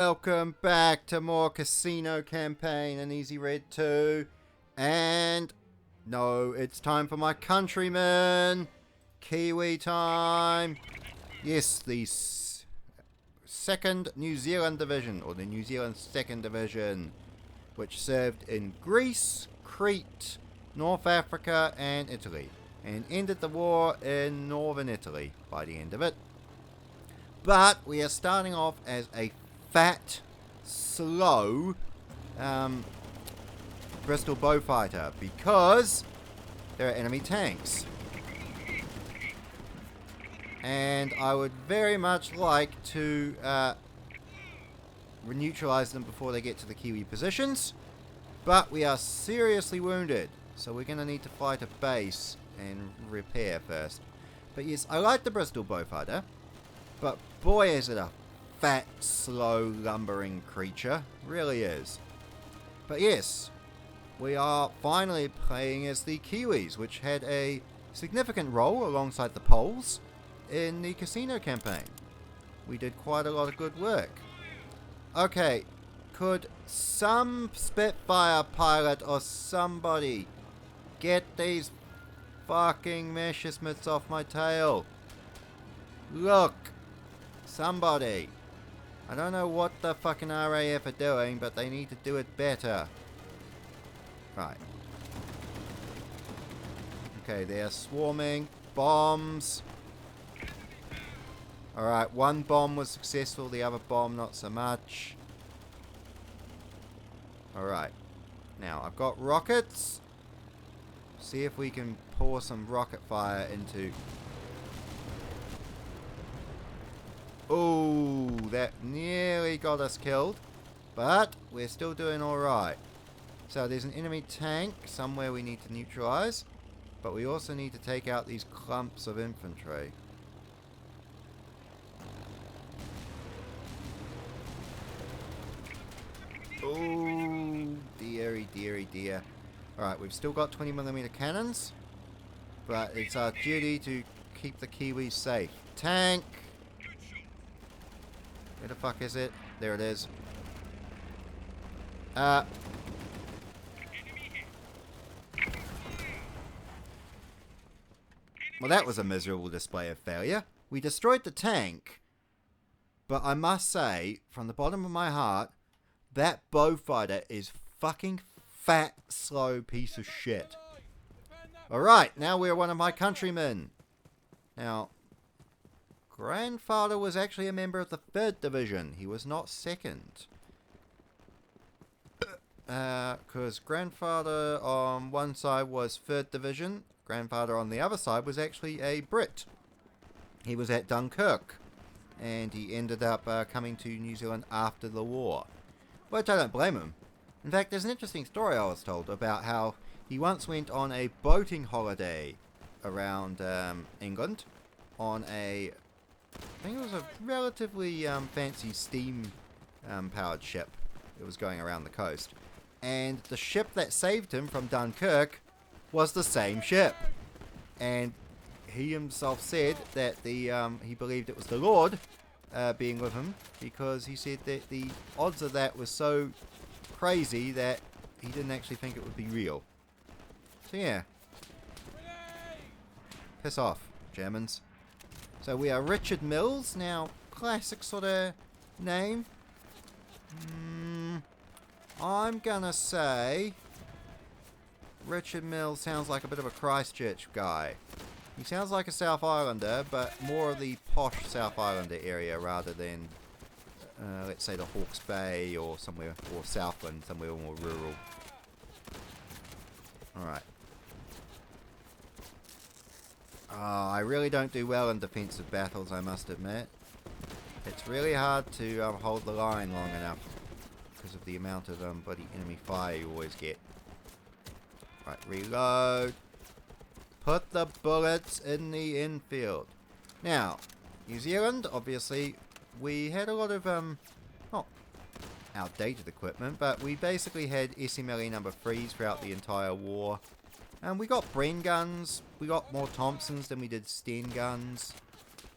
Welcome back to more Casino campaign and Easy Red 2. And no, it's time for my countrymen. Kiwi time. Yes, the second New Zealand division, or the New Zealand second division, which served in Greece, Crete, North Africa and Italy, and ended the war in northern Italy by the end of it. But we are starting off as a fat, slow Bristol Bowfighter because there are enemy tanks. And I would very much like to neutralize them before they get to the Kiwi positions. But we are seriously wounded, so we're going to need to fly to base and repair first. But yes, I like the Bristol Bowfighter, but boy is it a fat, slow, lumbering creature. Really is. But yes, we are finally playing as the Kiwis, which had a significant role alongside the Poles in the Cassino campaign. We did quite a lot of good work. Okay, could some Spitfire pilot or somebody get these fucking Messerschmitts off my tail? Look, somebody. I don't know what the fucking RAF are doing, but they need to do it better. Right. Okay, they're swarming. Bombs. Alright, one bomb was successful, the other bomb not so much. Alright. Now, I've got rockets. See if we can pour some rocket fire into... Oh, that nearly got us killed. But we're still doing alright. So there's an enemy tank somewhere we need to neutralize. But we also need to take out these clumps of infantry. Oh, dearie, dearie, dear. Alright, we've still got 20mm cannons. But it's our duty to keep the Kiwis safe. Tank! Where the fuck is it? There it is. Well, that was a miserable display of failure. We destroyed the tank. But I must say, from the bottom of my heart, that Bowfighter is fucking fat, slow piece of shit. Alright, now we're one of my countrymen. Now, grandfather was actually a member of the 3rd Division. He was not 2nd. Because grandfather on one side was 3rd Division. Grandfather on the other side was actually a Brit. He was at Dunkirk. And he ended up coming to New Zealand after the war. Which I don't blame him. In fact, there's an interesting story I was told about how he once went on a boating holiday around England on a... I think it was a relatively fancy steam powered ship that was going around the coast. And the ship that saved him from Dunkirk was the same ship. And he himself said that he believed it was the Lord being with him, because he said that the odds of that was so crazy that he didn't actually think it would be real. So yeah. Piss off, Germans. So we are Richard Mills. Now, classic sort of name. I'm gonna say Richard Mills sounds like a bit of a Christchurch guy. He sounds like a South Islander, but more of the posh South Islander area rather than, let's say, the Hawke's Bay or somewhere, or Southland, somewhere more rural. Alright. I really don't do well in defensive battles, I must admit. It's really hard to hold the line long enough because of the amount of bloody enemy fire you always get. Right, reload. Put the bullets in the infield. Now, New Zealand, obviously, we had a lot of, not outdated equipment, but we basically had SMLE number 3s throughout the entire war. And we got Bren guns, we got more Thompsons than we did Sten guns.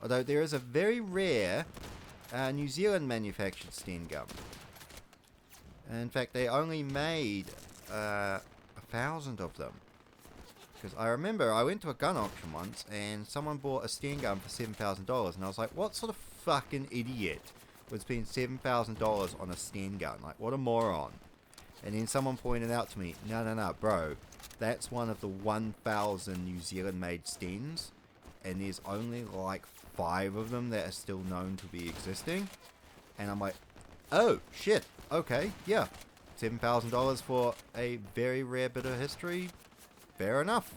Although there is a very rare New Zealand manufactured Sten gun. In fact, they only made 1,000 of them. Because I remember I went to a gun auction once and someone bought a Sten gun for $7,000 and I was like, what sort of fucking idiot would spend $7,000 on a Sten gun? Like, what a moron. And then someone pointed out to me, no, bro, that's one of the 1,000 New Zealand made Stens and there's only like 5 of them that are still known to be existing. And I'm like, oh shit, okay, yeah, $7,000 for a very rare bit of history. Fair enough.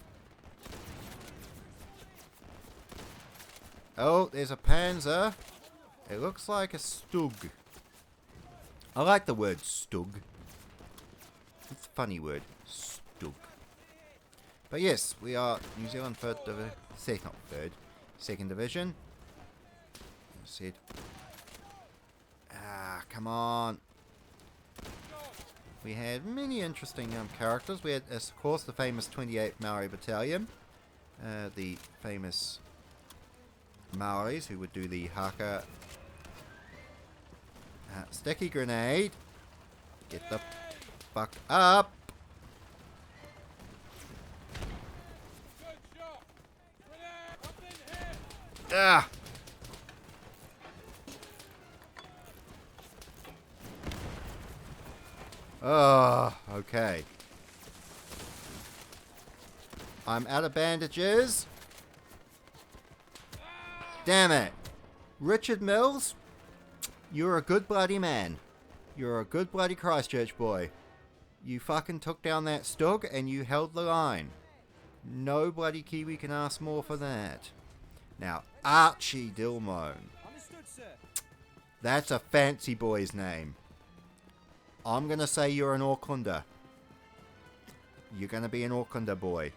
Oh, there's a Panzer. It looks like a Stug. I like the word Stug. It's a funny word. Stug. But yes, we are New Zealand second division. Said. Come on. We had many interesting characters. We had, of course, the famous 28th Maori Battalion. The famous Maoris who would do the haka sticky grenade. Get the fuck up. Ah! Oh, okay. I'm out of bandages. Damn it. Richard Mills, you're a good bloody man. You're a good bloody Christchurch boy. You fucking took down that Stug and you held the line. No bloody Kiwi can ask more for that. Now, Archie Dilmone. That's a fancy boy's name. I'm going to say you're an Aucklander. You're going to be an Aucklander boy.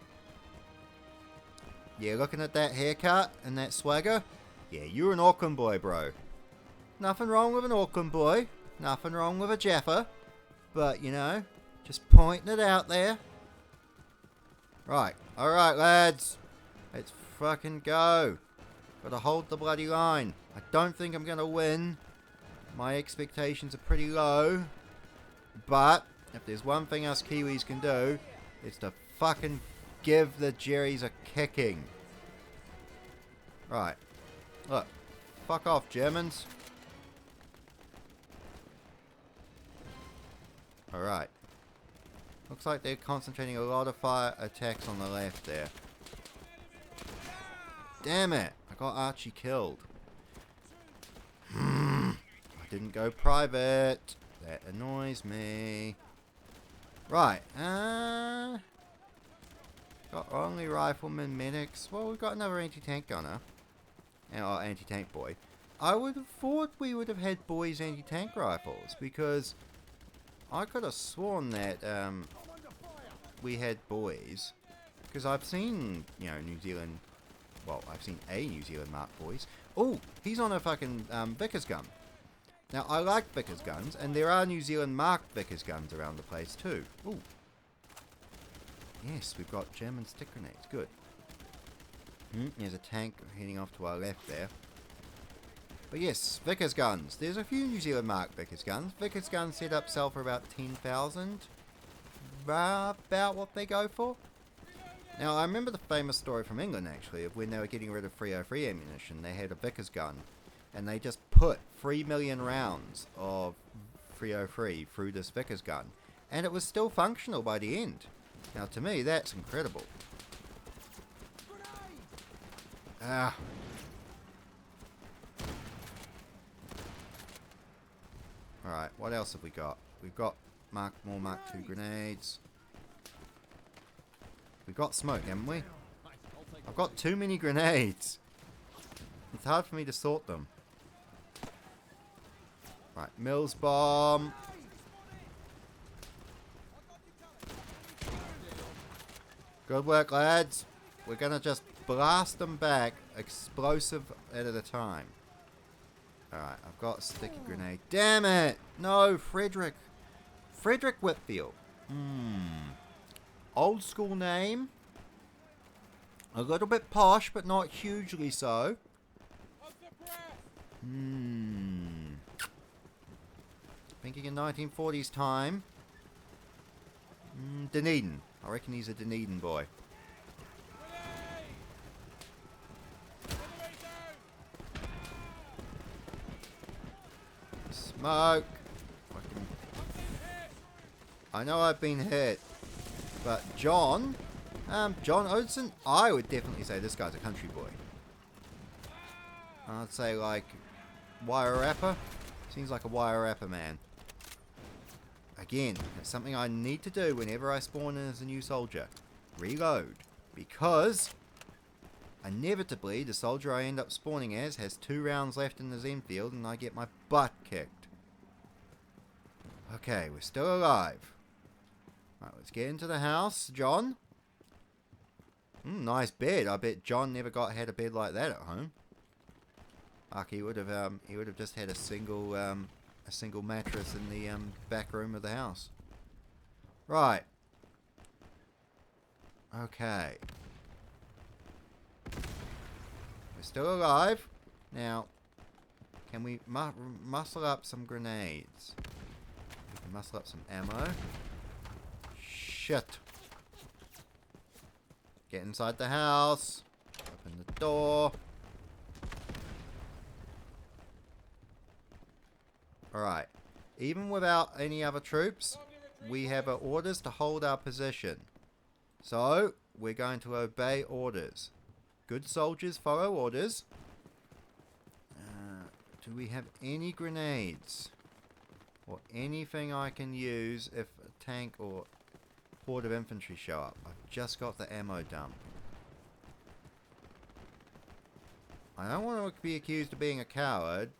Yeah, looking at that haircut and that swagger. Yeah, you're an Auckland boy, bro. Nothing wrong with an Auckland boy. Nothing wrong with a Jaffa. But, you know, just pointing it out there. Right. Alright, lads. Let's fucking go. Gotta hold the bloody line. I don't think I'm going to win. My expectations are pretty low. But, if there's one thing us Kiwis can do, it's to fucking give the Jerrys a kicking. Right. Look. Fuck off, Germans. Alright. Looks like they're concentrating a lot of fire attacks on the left there. Damn it. I got Archie killed. I didn't go private. That annoys me. Right. Got only riflemen, medics. Well, we've got another anti-tank gunner. Or anti-tank boy. I would have thought we would have had boys anti-tank rifles. Because I could have sworn that we had boys. Because I've seen, you know, New Zealand. Well, I've seen a New Zealand Mark boys. Oh, he's on a fucking Vickers gun. Now, I like Vickers guns, and there are New Zealand marked Vickers guns around the place too. Ooh. Yes, we've got German stick grenades. Good. There's a tank heading off to our left there. But yes, Vickers guns. There's a few New Zealand marked Vickers guns. Vickers guns set up sell for about 10,000. About what they go for. Now, I remember the famous story from England, actually, of when they were getting rid of 303 ammunition. They had a Vickers gun. And they just put 3 million rounds of 303 through this Vickers gun. And it was still functional by the end. Now, to me, that's incredible. Ah. Alright, what else have we got? We've got more Mark II grenades. We've got smoke, haven't we? I've got too many grenades. It's hard for me to sort them. Right, Mills bomb. Good work, lads. We're gonna just blast them back, explosive at a time. Alright, I've got a sticky grenade. Damn it! No, Frederick. Frederick Whitfield. Old school name. A little bit posh, but not hugely so. Thinking in 1940s time. Dunedin. I reckon he's a Dunedin boy. Smoke! Fucking... I know I've been hit. But John Odson, I would definitely say this guy's a country boy. I'd say like Wairarapa. Seems like a Wairarapa man. Again, it's something I need to do whenever I spawn in as a new soldier. Reload. Because inevitably the soldier I end up spawning as has 2 rounds left in the Zen field and I get my butt kicked. Okay, we're still alive. Right, let's get into the house, John. Nice bed. I bet John never had a bed like that at home. Fuck, he would have just had a single mattress in the back room of the house. Right. Okay. We're still alive. Now, can we muscle up some grenades? We can muscle up some ammo. Shit. Get inside the house. Open the door. Alright. Even without any other troops, we have orders to hold our position. So, we're going to obey orders. Good soldiers follow orders. Do we have any grenades? Or anything I can use if a tank or horde of infantry show up? I've just got the ammo dump. I don't want to be accused of being a coward.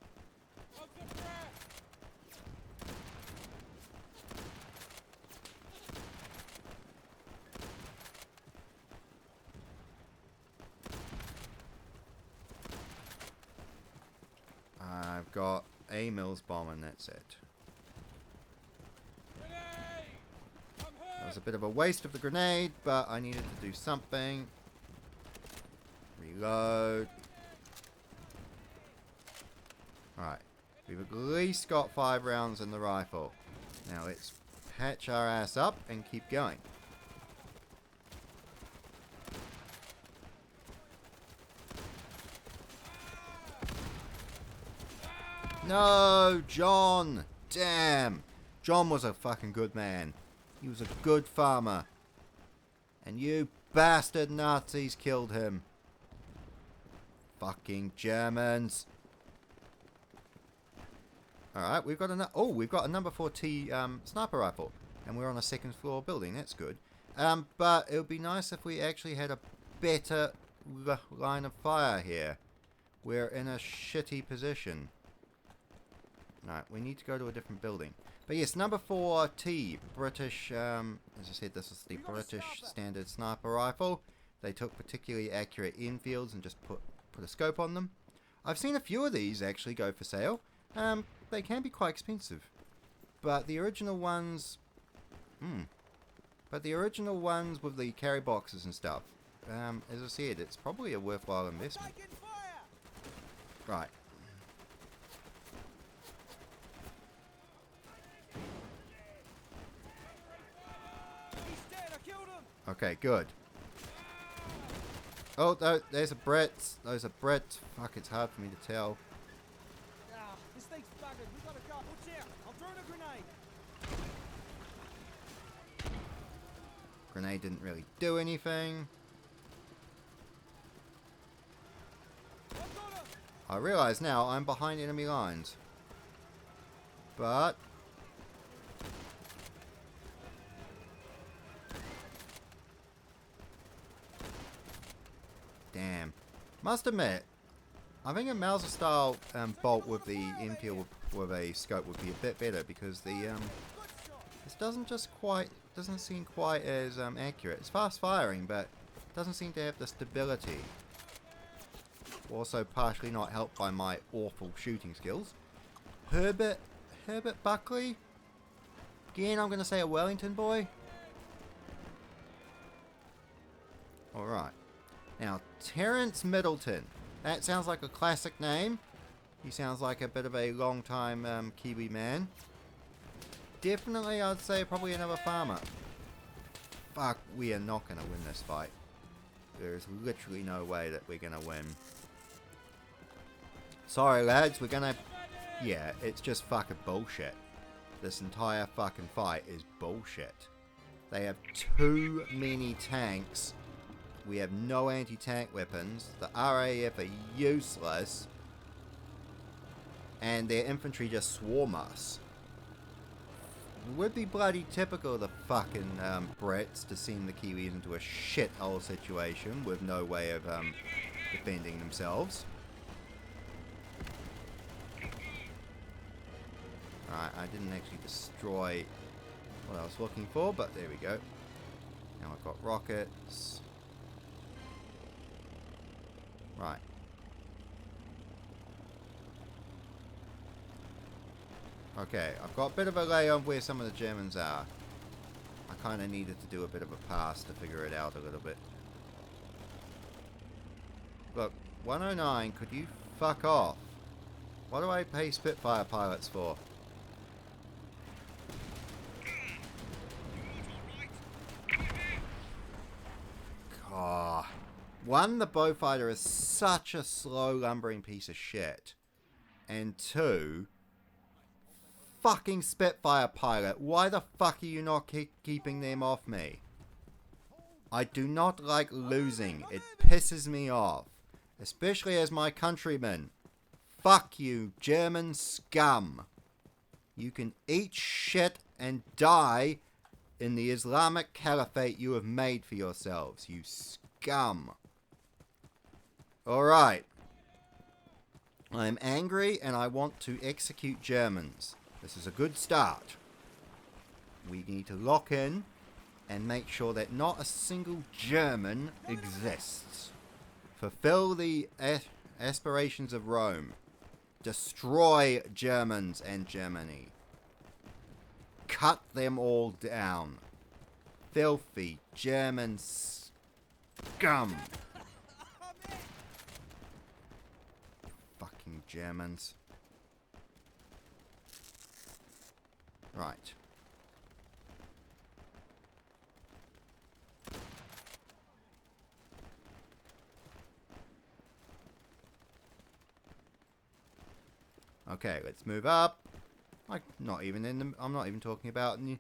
I've got a Mills bomb and that's it. That was a bit of a waste of the grenade, but I needed to do something. Reload. Alright. We've at least got 5 rounds in the rifle. Now let's patch our ass up and keep going. No, John! Damn! John was a fucking good man. He was a good farmer. And you bastard Nazis killed him. Fucking Germans. Alright, we've got a number 4T sniper rifle. And we're on a 2nd floor building, that's good. But it would be nice if we actually had a better line of fire here. We're in a shitty position. Right, we need to go to a different building. But yes, number 4T, British, as I said, this is the British standard sniper rifle. They took particularly accurate infields and just put a scope on them. I've seen a few of these actually go for sale. They can be quite expensive. But the original ones... But the original ones with the carry boxes and stuff, as I said, it's probably a worthwhile investment. Right. Okay, good. Oh, there's a Brett. Those are Brett. Fuck, it's hard for me to tell. This thing's buggered. We gotta go. Watch out. I'll throw a grenade. Grenade didn't really do anything. I realise now I'm behind enemy lines. But... damn. Must admit, I think a Mauser style bolt with the infield with a scope would be a bit better because the this doesn't seem quite as accurate. It's fast firing, but doesn't seem to have the stability. Also partially not helped by my awful shooting skills. Herbert Buckley? Again, I'm going to say a Wellington boy. Alright. Now, Terence Middleton. That sounds like a classic name. He sounds like a bit of a long-time Kiwi man. definitely, I'd say, probably another farmer. Fuck, we are not going to win this fight. There's literally no way that we're going to win. Sorry, lads, we're going to... Yeah, it's just fucking bullshit. This entire fucking fight is bullshit. They have too many tanks. We have no anti-tank weapons. The RAF are useless. And their infantry just swarm us. It would be bloody typical of the fucking Brits to send the Kiwis into a shithole situation with no way of defending themselves. Alright, I didn't actually destroy what I was looking for, but there we go. Now I've got rockets. Right. Okay, I've got a bit of a lay on where some of the Germans are. I kind of needed to do a bit of a pass to figure it out a little bit. Look, 109, could you fuck off? What do I pay Spitfire pilots for? God. One, the Beaufighter is such a slow, lumbering piece of shit. And two, fucking Spitfire pilot, why the fuck are you not keeping them off me? I do not like losing. It pisses me off. Especially as my countrymen. Fuck you, German scum. You can eat shit and die in the Islamic Caliphate you have made for yourselves, you scum. Alright. I am angry and I want to execute Germans. This is a good start. We need to lock in and make sure that not a single German exists. Fulfill the aspirations of Rome. Destroy Germans and Germany. Cut them all down. Filthy German scum. Fucking Germans. Right. Okay, let's move up. I'm not even talking about any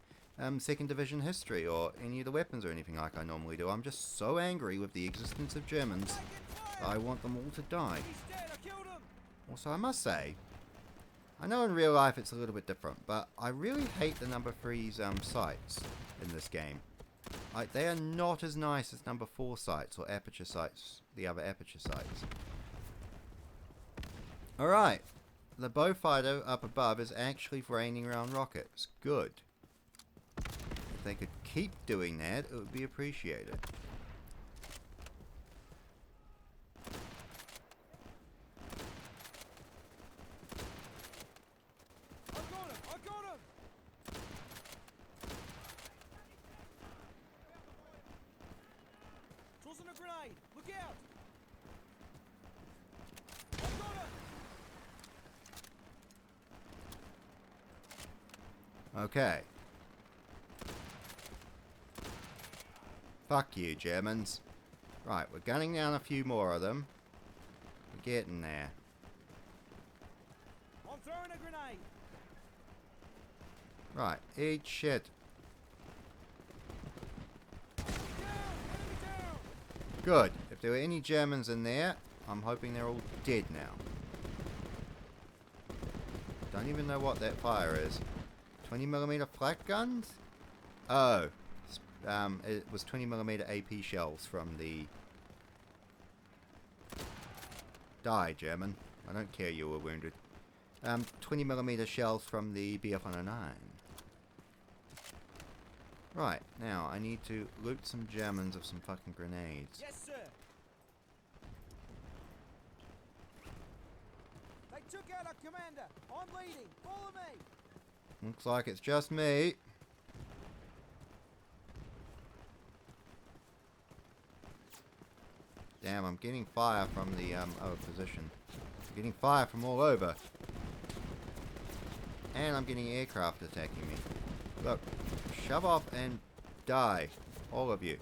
second division history or any of the weapons or anything like I normally do. I'm just so angry with the existence of Germans that I want them all to die. Also, I must say, I know in real life it's a little bit different, but I really hate the number 3's sights in this game. They are not as nice as number 4 sights or aperture sights, the other aperture sights. Alright. The Beaufighter up above is actually raining around rockets. Good. If they could keep doing that, it would be appreciated. I got him! I got him! Tossing a grenade! Look out! I got him! Okay. Fuck you, Germans. Right, we're gunning down a few more of them. We're getting there. I'm throwing a grenade! Right, eat shit. Down! Enemy down! Good. If there were any Germans in there, I'm hoping they're all dead now. Don't even know what that fire is. 20mm flak guns? Oh. It was 20mm AP shells from the... Die, German. I don't care you were wounded. 20mm shells from the BF-109. Right, now I need to loot some Germans of some fucking grenades. Yes, sir! They took out our commander! I'm leading! Follow me! Looks like it's just me. Damn, I'm getting fire from the other position. I'm getting fire from all over. And I'm getting aircraft attacking me. Look, shove off and die. All of you.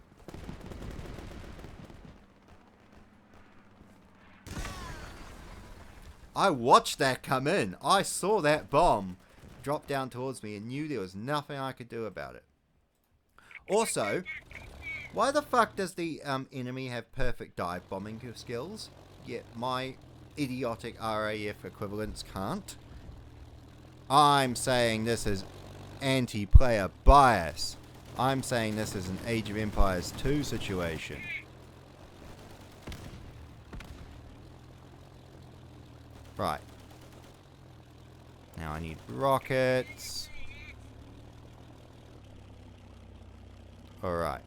I watched that come in. I saw that bomb drop down towards me and knew there was nothing I could do about it. Also, why the fuck does the enemy have perfect dive bombing skills, yet my idiotic RAF equivalents can't? I'm saying this is anti-player bias. I'm saying this is an Age of Empires 2 situation. Right. Now I need rockets. Alright.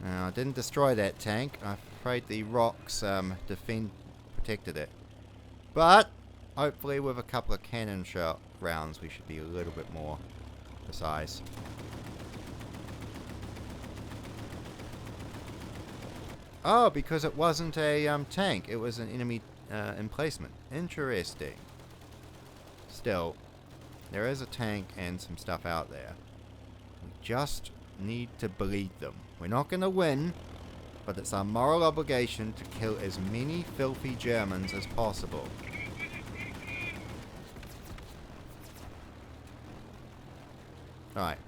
Now, I didn't destroy that tank. I'm afraid the rocks protected it. But hopefully with a couple of cannon shot rounds we should be a little bit more precise. Oh, because it wasn't a tank. It was an enemy emplacement. Interesting. Still, there is a tank and some stuff out there. We just need to bleed them. We're not going to win, but it's our moral obligation to kill as many filthy Germans as possible. Alright.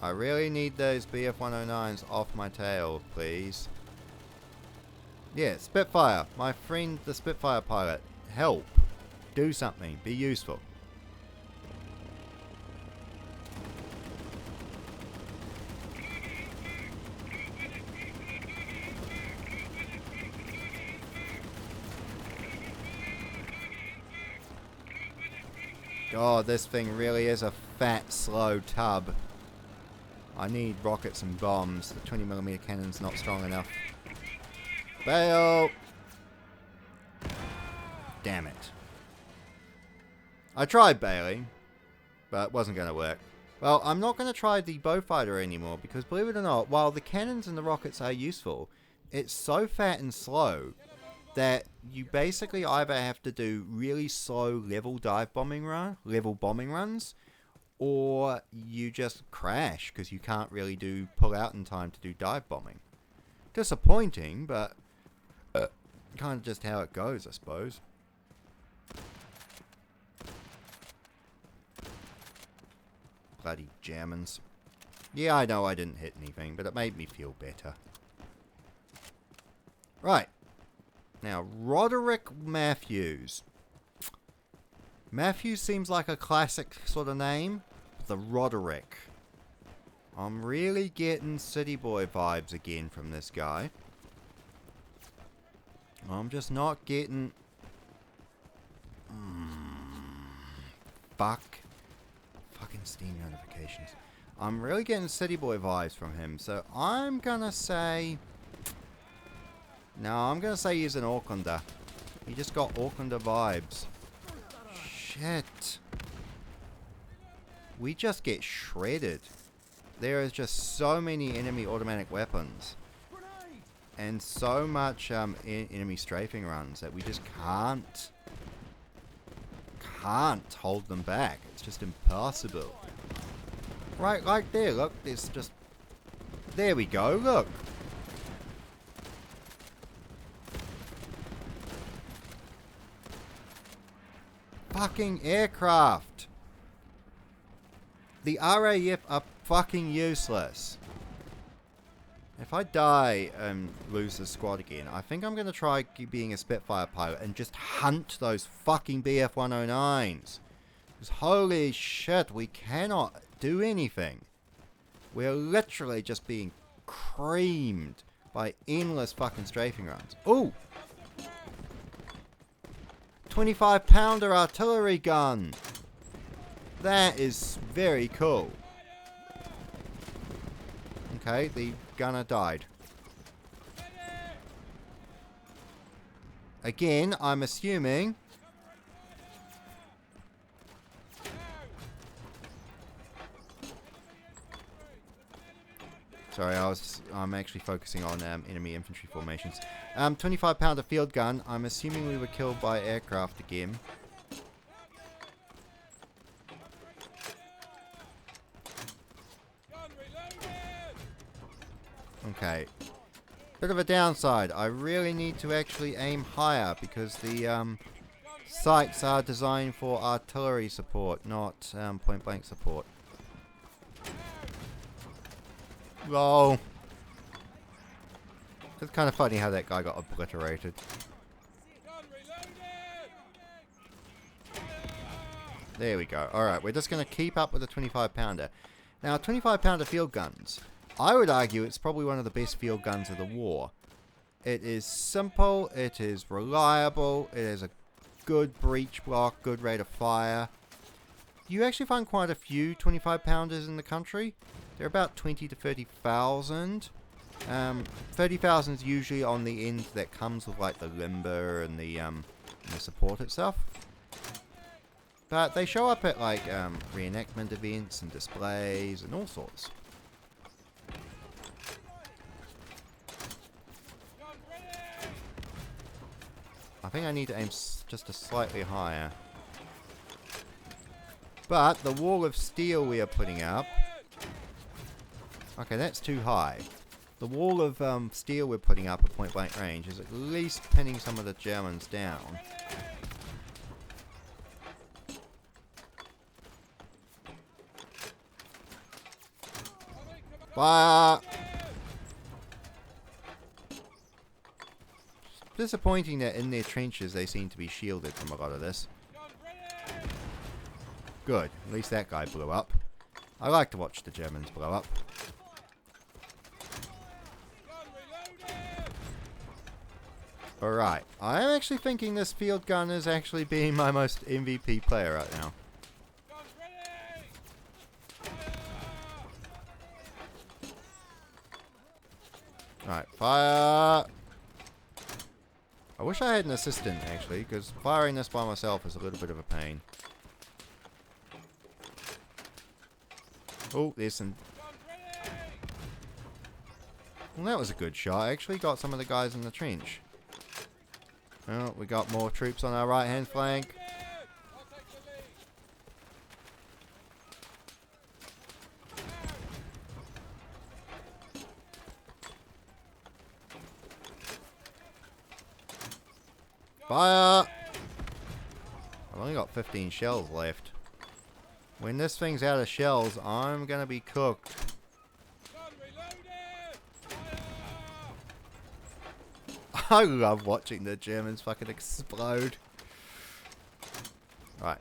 I really need those BF-109s off my tail, please. Yeah, Spitfire. My friend, the Spitfire pilot. Help. Do something. Be useful. God, this thing really is a fat, slow tub. I need rockets and bombs. The 20mm cannon's not strong enough. Bail! Damn it. I tried bailing, but it wasn't going to work. Well, I'm not going to try the bowfighter anymore, because believe it or not, while the cannons and the rockets are useful, it's so fat and slow that you basically either have to do really slow level bombing runs, or you just crash because you can't really pull out in time to do dive bombing. Disappointing, but kind of just how it goes, I suppose. Bloody Germans. Yeah, I know I didn't hit anything, but it made me feel better. Right. Now, Roderick Matthews. Matthews seems like a classic sort of name. The Roderick. I'm really getting city boy vibes again from this guy. I'm just not getting... Fucking Steam notifications. I'm really getting city boy vibes from him, so I'm gonna say... No, I'm gonna say he's an Aucklander. He just got Aucklander vibes. Shit. We just get shredded. There is just so many enemy automatic weapons. And so much enemy strafing runs that we just can't hold them back. It's just impossible. Right, like there, look, there's just... There we go, look. Fucking aircraft. The RAF are fucking useless. If I die and lose the squad again, I think I'm going to try being a Spitfire pilot and just hunt those fucking BF-109s. Because holy shit, we cannot do anything. We're literally just being creamed by endless fucking strafing runs. Ooh! 25-pounder artillery gun! That is very cool. Okay, the gunner died. Again, I'm assuming... Sorry, I'm actually focusing on enemy infantry formations. 25 pounder field gun. I'm assuming we were killed by aircraft again. Okay. Bit of a downside. I really need to actually aim higher because the sights are designed for artillery support, not point blank support. Lol. It's kind of funny how that guy got obliterated. There we go. Alright, we're just going to keep up with the 25 pounder. Now, 25 pounder field guns. I would argue it's probably one of the best field guns of the war. It is simple, it is reliable, it is a good breach block, good rate of fire. You actually find quite a few 25 pounders in the country. They're about 20 to 30,000. 30,000 is usually on the end that comes with like the limber and the support itself. But they show up at like reenactment events and displays and all sorts. I think I need to aim just a slightly higher. But the wall of steel we are putting up... Okay, that's too high. The wall of steel we're putting up at point blank range is at least pinning some of the Germans down. Fire! Disappointing that in their trenches they seem to be shielded from a lot of this. Good, at least that guy blew up. I like to watch the Germans blow up. Alright, I am actually thinking this field gun is actually being my most MVP player right now. Alright, fire! I wish I had an assistant, actually, because firing this by myself is a little bit of a pain. Oh, there's some... Well, that was a good shot. I actually got some of the guys in the trench. Well, we got more troops on our right-hand flank. Fire! I've only got 15 shells left. When this thing's out of shells, I'm gonna be cooked. I love watching the Germans fucking explode. Right.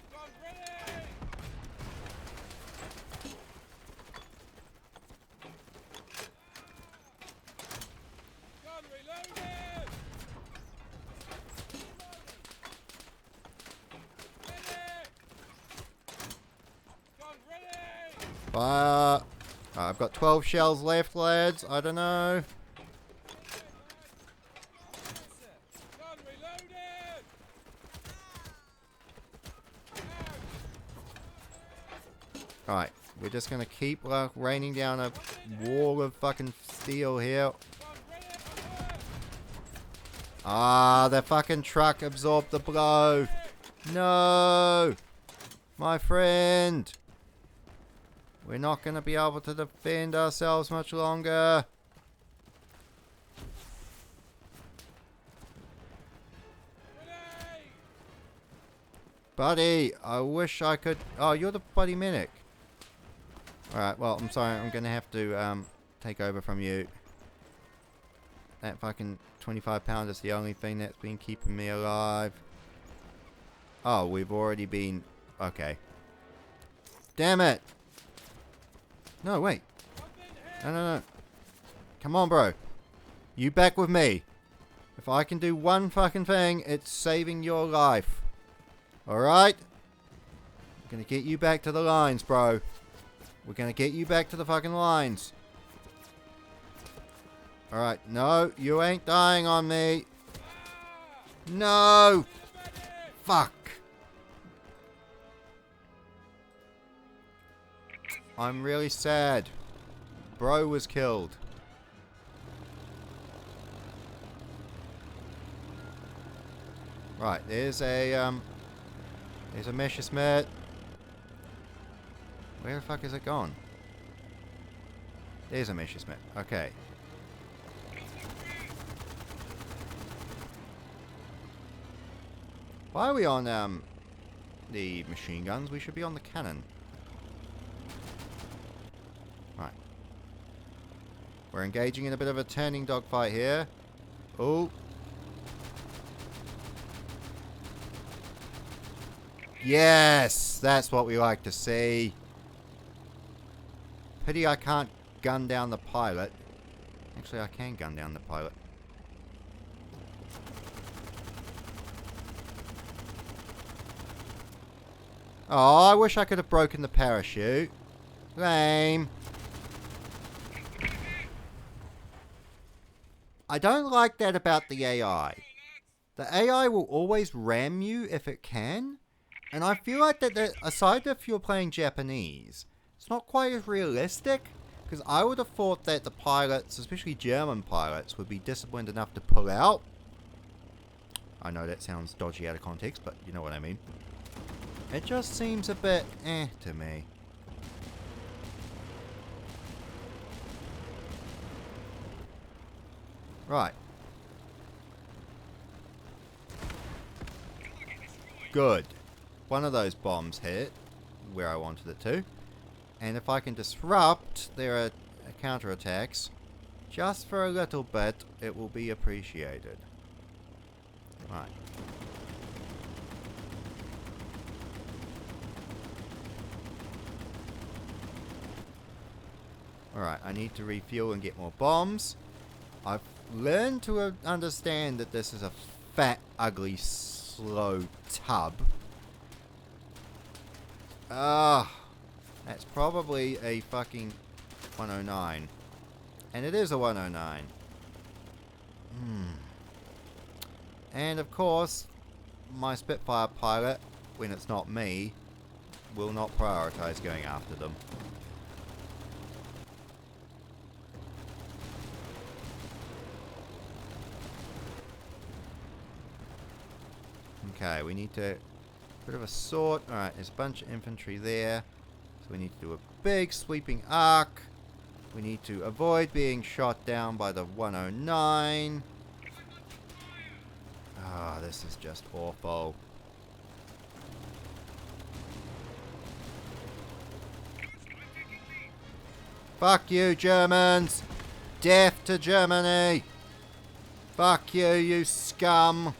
Fire! I've got 12 shells left, lads. I don't know. Alright, we're just gonna keep raining down a wall of fucking steel here. Ah, the fucking truck absorbed the blow. No! My friend! We're not gonna be able to defend ourselves much longer. Buddy, I wish I could... Oh, you're the bloody medic. Alright, well, I'm sorry. I'm gonna have to take over from you. That fucking 25 pound is the only thing that's been keeping me alive. Oh, we've already been... Okay. Damn it! No, wait. No. Come on, bro. You back with me. If I can do one fucking thing, it's saving your life. Alright? I'm gonna get you back to the lines, bro. We're gonna get you back to the fucking lines. Alright, no, you ain't dying on me. No! Fuck. I'm really sad. Bro was killed. Right, there's a Messerschmitt. Where the fuck is it gone? There's a Messerschmitt. Okay. Why are we on the machine guns? We should be on the cannon. Right. We're engaging in a bit of a turning dogfight here. Oh. Yes! That's what we like to see. Pity I can't gun down the pilot. Actually, I can gun down the pilot. Oh, I wish I could have broken the parachute. Lame. I don't like that about the AI. The AI will always ram you if it can. And I feel like that, aside if you're playing Japanese, it's not quite as realistic. Because I would have thought that the pilots, especially German pilots, would be disciplined enough to pull out. I know that sounds dodgy out of context, but you know what I mean. It just seems a bit to me. Right. Good. One of those bombs hit where I wanted it to. And if I can disrupt their counterattacks just for a little bit, it will be appreciated. Right. Alright, I need to refuel and get more bombs. I've learned to understand that this is a fat, ugly, slow tub. That's probably a fucking 109. And it is a 109. And of course, my Spitfire pilot, when it's not me, will not prioritize going after them. Okay, we need to... bit of a sort. Alright, there's a bunch of infantry there. So we need to do a big sweeping arc. We need to avoid being shot down by the 109. Ah, this is just awful. Fuck you, Germans! Death to Germany! Fuck you, you scum!